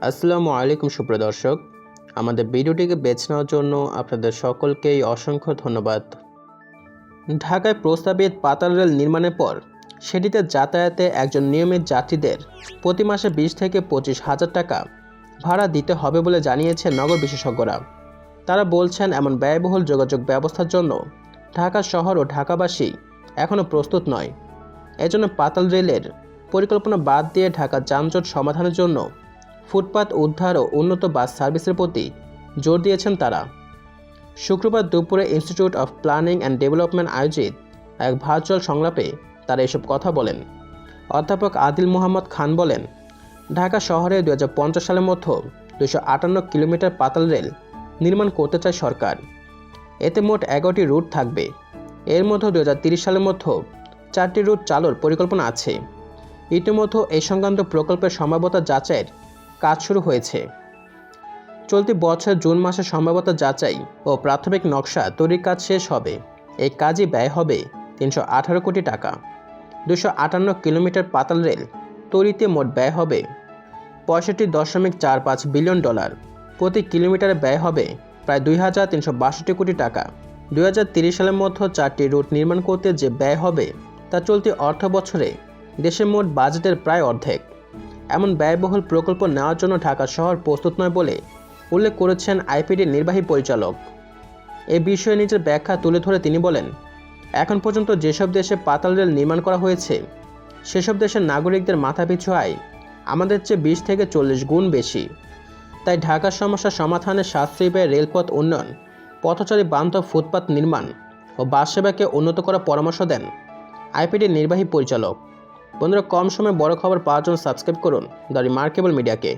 আসসালামু আলাইকুম সুপ্রিয় দর্শক, আমাদের ভিডিওটিকে বেছে নেওয়ার জন্য আপনাদের সকলকেই অসংখ্য ধন্যবাদ। ঢাকায় প্রস্তাবিত পাতাল রেল নির্মাণের পর সেটিতে যাতায়াতে একজন নিয়মিত যাত্রীদের প্রতি মাসে 20 থেকে 25,000 টাকা ভাড়া দিতে হবে বলে জানিয়েছে নগর বিশেষজ্ঞরা। তারা বলছেন, এমন ব্যয়বহুল যোগাযোগ ব্যবস্থার জন্য ঢাকা শহর ও ঢাকাবাসী এখনও প্রস্তুত নয়। এজন্য পাতাল রেলের পরিকল্পনা বাদ দিয়ে ঢাকা যানজট সমাধানের জন্য ফুটপাত উদ্ধার ও উন্নত বাস সার্ভিসের প্রতি জোর দিয়েছেন তারা। শুক্রবার দুপুরে institute of planning and development আয়োজিত এক ভার্চুয়াল সংলাপে তারা এসব কথা বলেন। অধ্যাপক আদিল মোহাম্মদ খান বলেন, ঢাকা শহরে 2050 সালের মধ্যে 258 কিলোমিটার পাতাল রেল নির্মাণ করতে চায় সরকার। এতে মোট 11টি রুট থাকবে। এর মধ্যে 2030 সালের মধ্যে 4টি রুট চালুর পরিকল্পনা আছে। ইতিমধ্যে এই সংক্রান্ত প্রকল্পের সম্ভাব্যতা যাচাইয়ের কাজ শুরু হয়েছে। চলতি বছরের জুন মাসে সম্ভাব্যতা যাচাই ও প্রাথমিক নকশা তৈরির কাজ শেষ হবে। এই কাজে ব্যয় হবে 318 কোটি টাকা। 258 কিলোমিটার পাতাল রেল তৈরিতে মোট ব্যয় হবে $65.45 বিলিয়ন। প্রতি কিলোমিটারে ব্যয় হবে প্রায় 2,362 কোটি টাকা। 2030 সালের মধ্যে 4টি রুট নির্মাণ করতে যে ব্যয় হবে তা চলতি অর্থ বছরে দেশের মোট বাজেটের প্রায় অর্ধেক। এমন ব্যয়বহুল প্রকল্প নেওয়ার জন্য ঢাকা শহর প্রস্তুত নয় বলে উল্লেখ করেছেন আইপিডির নির্বাহী পরিচালক। এ বিষয়ে নিজের ব্যাখ্যা তুলে ধরে তিনি বলেন, এখন পর্যন্ত যেসব দেশে পাতাল রেল নির্মাণ করা হয়েছে সেসব দেশের নাগরিকদের মাথাপিছু আয় আমাদের চেয়ে 20 থেকে 40 গুণ বেশি। তাই ঢাকার সমস্যা সমাধানে সাশ্রয়ী ব্যয়ে রেলপথ উন্নয়ন, পথচারী বান্ধব ফুটপাত নির্মাণ ও বাস সেবাকে উন্নত করার পরামর্শ দেন আইপিডির নির্বাহী পরিচালক। বন্ধুরা, কম সময়ে বড় খবর পাওয়ার জন্য সাবস্ক্রাইব করুন দ্য রিমার্কেবল মিডিয়াকে।